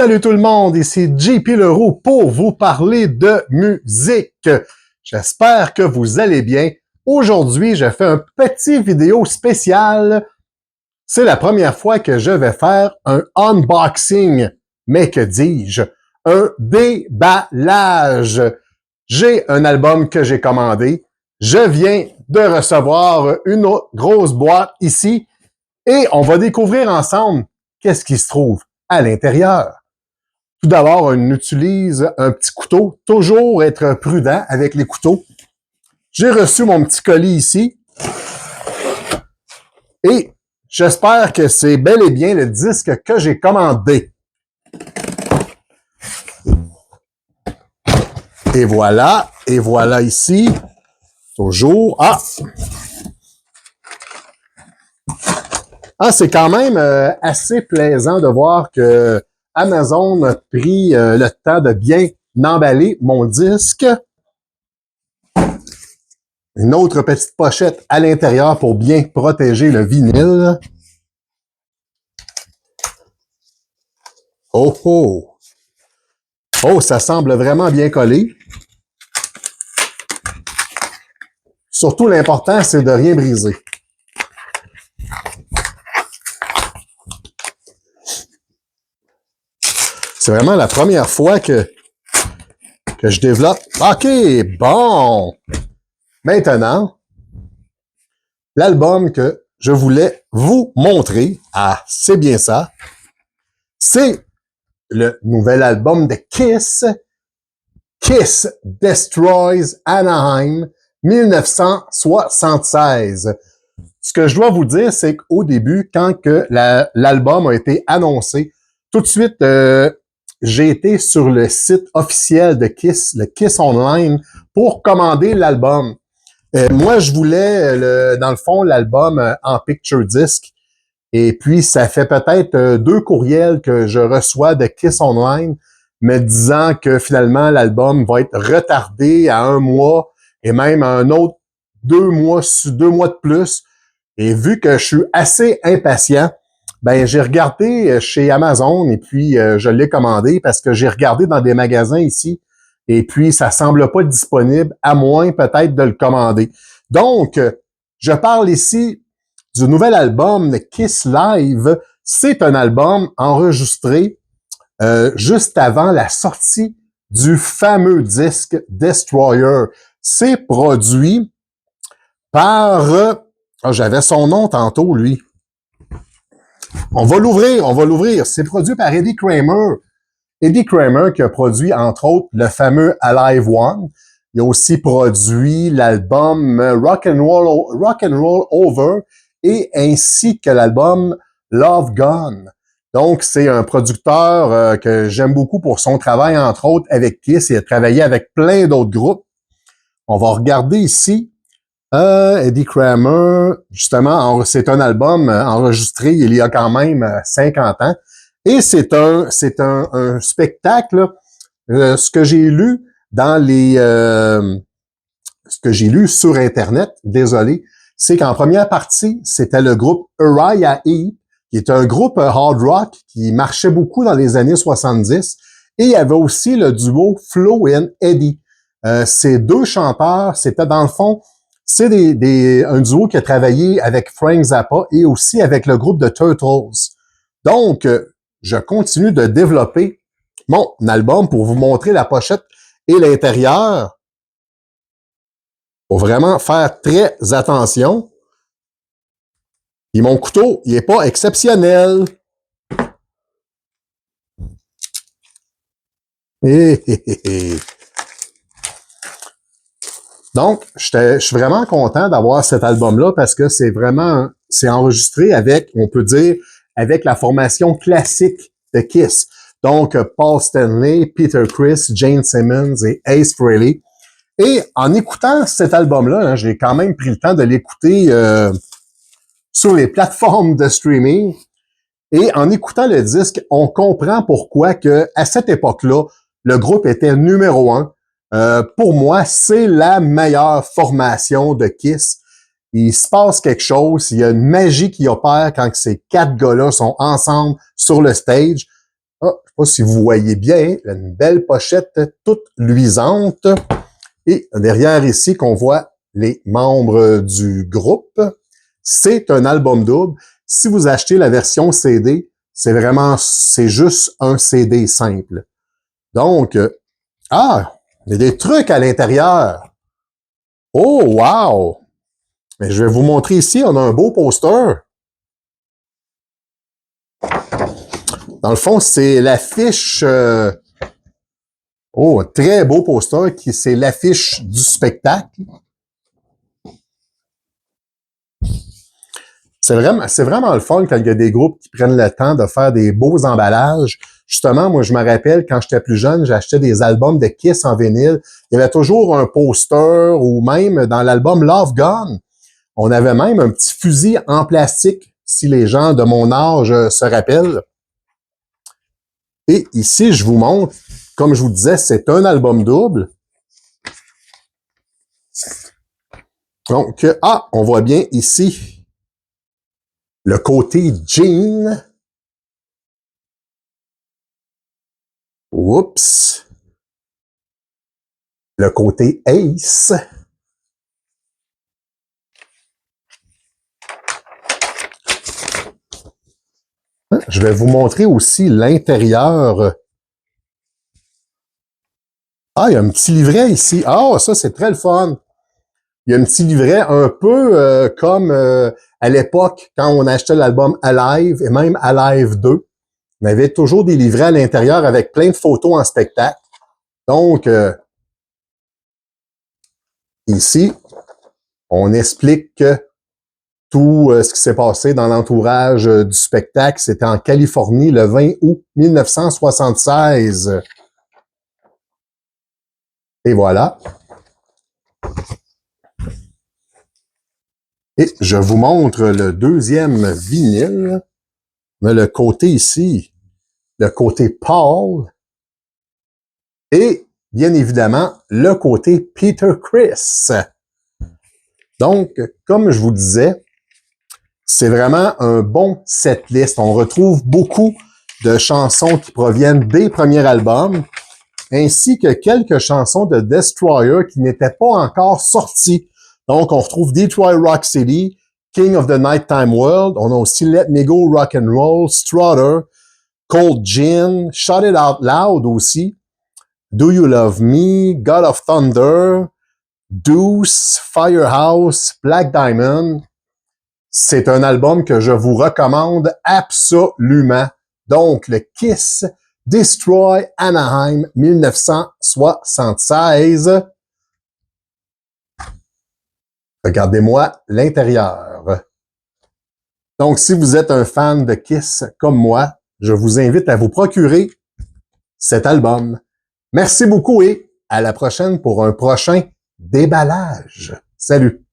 Salut tout le monde, ici JP Leroux pour vous parler de musique. J'espère que vous allez bien. Aujourd'hui, je fais un petit vidéo spécial. C'est la première fois que je vais faire un unboxing, mais que dis-je, un déballage. J'ai un album que j'ai commandé. Je viens de recevoir une grosse boîte ici et on va découvrir ensemble qu'est-ce qui se trouve à l'intérieur. Tout d'abord, on utilise un petit couteau. Toujours être prudent avec les couteaux. J'ai reçu mon petit colis ici. Et j'espère que c'est bel et bien le disque que j'ai commandé. Et voilà ici. Toujours. C'est quand même assez plaisant de voir que Amazon a pris le temps de bien emballer mon disque. Une autre petite pochette à l'intérieur pour bien protéger le vinyle. Oh oh! Oh, ça semble vraiment bien collé. Surtout, l'important, c'est de rien briser. C'est vraiment la première fois que je développe. OK, bon! Maintenant, l'album que je voulais vous montrer, c'est bien ça, c'est le nouvel album de Kiss, Kiss Destroys Anaheim 1976. Ce que je dois vous dire, c'est qu'au début, quand que l'album a été annoncé, tout de suite, j'ai été sur le site officiel de Kiss, le Kiss Online, pour commander l'album. Moi, je voulais, dans le fond, l'album en picture disc. Et puis, ça fait peut-être 2 courriels que je reçois de Kiss Online me disant que finalement, l'album va être retardé à 1 mois et même à un autre 2 mois de plus. Et vu que je suis assez impatient, ben j'ai regardé chez Amazon et puis je l'ai commandé parce que j'ai regardé dans des magasins ici et puis ça semble pas disponible, à moins peut-être de le commander. Donc, je parle ici du nouvel album Kiss Live. C'est un album enregistré juste avant la sortie du fameux disque Destroyer. C'est produit par... j'avais son nom tantôt, lui. On va l'ouvrir. C'est produit par Eddie Kramer. Eddie Kramer qui a produit, entre autres, le fameux Alive One. Il a aussi produit l'album Rock and Roll Over et ainsi que l'album Love Gone. Donc, c'est un producteur que j'aime beaucoup pour son travail, entre autres, avec Kiss. Il a travaillé avec plein d'autres groupes. On va regarder ici. Eddie Kramer, justement, c'est un album enregistré il y a quand même 50 ans. Et c'est un spectacle, ce que j'ai lu dans ce que j'ai lu sur Internet, désolé, c'est qu'en première partie, c'était le groupe Uriah Heep, qui est un groupe hard rock qui marchait beaucoup dans les années 70. Et il y avait aussi le duo Flo et Eddie. Ces 2 chanteurs, c'était dans le fond, c'est un duo qui a travaillé avec Frank Zappa et aussi avec le groupe de Turtles. Donc, je continue de développer mon album pour vous montrer la pochette et l'intérieur. Faut vraiment faire très attention. Et mon couteau, il est pas exceptionnel. Donc, je suis vraiment content d'avoir cet album-là parce que c'est enregistré avec, on peut dire, avec la formation classique de Kiss. Donc, Paul Stanley, Peter Criss, Gene Simmons et Ace Frehley. Et en écoutant cet album-là, j'ai quand même pris le temps de l'écouter sur les plateformes de streaming. Et en écoutant le disque, on comprend pourquoi que à cette époque-là, le groupe était numéro 1. Pour moi, c'est la meilleure formation de Kiss. Il se passe quelque chose, il y a une magie qui opère quand ces 4 gars-là sont ensemble sur le stage. Ah, je sais pas si vous voyez bien, une belle pochette toute luisante. Et derrière ici, qu'on voit les membres du groupe. C'est un album double. Si vous achetez la version CD, c'est juste un CD simple. Donc, il y a des trucs à l'intérieur. Oh, wow! Mais je vais vous montrer ici, on a un beau poster. Dans le fond, c'est l'affiche... très beau poster, c'est l'affiche du spectacle. C'est vraiment le fun quand il y a des groupes qui prennent le temps de faire des beaux emballages. Justement, moi, je me rappelle, quand j'étais plus jeune, j'achetais des albums de Kiss en vinyle. Il y avait toujours un poster ou même dans l'album Love Gun, on avait même un petit fusil en plastique, si les gens de mon âge se rappellent. Et ici, je vous montre, comme je vous disais, c'est un album double. Donc, on voit bien ici le côté jean. Oups. Le côté Ace. Je vais vous montrer aussi l'intérieur. Il y a un petit livret ici. Ça, c'est très le fun. Il y a un petit livret un peu comme à l'époque, quand on achetait l'album Alive et même Alive 2. On avait toujours des livrets à l'intérieur avec plein de photos en spectacle. Donc, ici, on explique que tout ce qui s'est passé dans l'entourage du spectacle. C'était en Californie le 20 août 1976. Et voilà. Et je vous montre le deuxième vinyle. Mais le côté ici, le côté Paul. Et, bien évidemment, le côté Peter Criss. Donc, comme je vous disais, c'est vraiment un bon setlist. On retrouve beaucoup de chansons qui proviennent des premiers albums, ainsi que quelques chansons de Destroyer qui n'étaient pas encore sorties. Donc, on retrouve Detroit Rock City, King of the Nighttime World. On a aussi Let Me Go Rock and Roll, Strutter, Cold Gin, Shout It Out Loud aussi, Do You Love Me, God of Thunder, Deuce, Firehouse, Black Diamond. C'est un album que je vous recommande absolument. Donc, le Kiss Destroy Anaheim 1976. Regardez-moi l'intérieur. Donc, si vous êtes un fan de Kiss comme moi, je vous invite à vous procurer cet album. Merci beaucoup et à la prochaine pour un prochain déballage. Salut!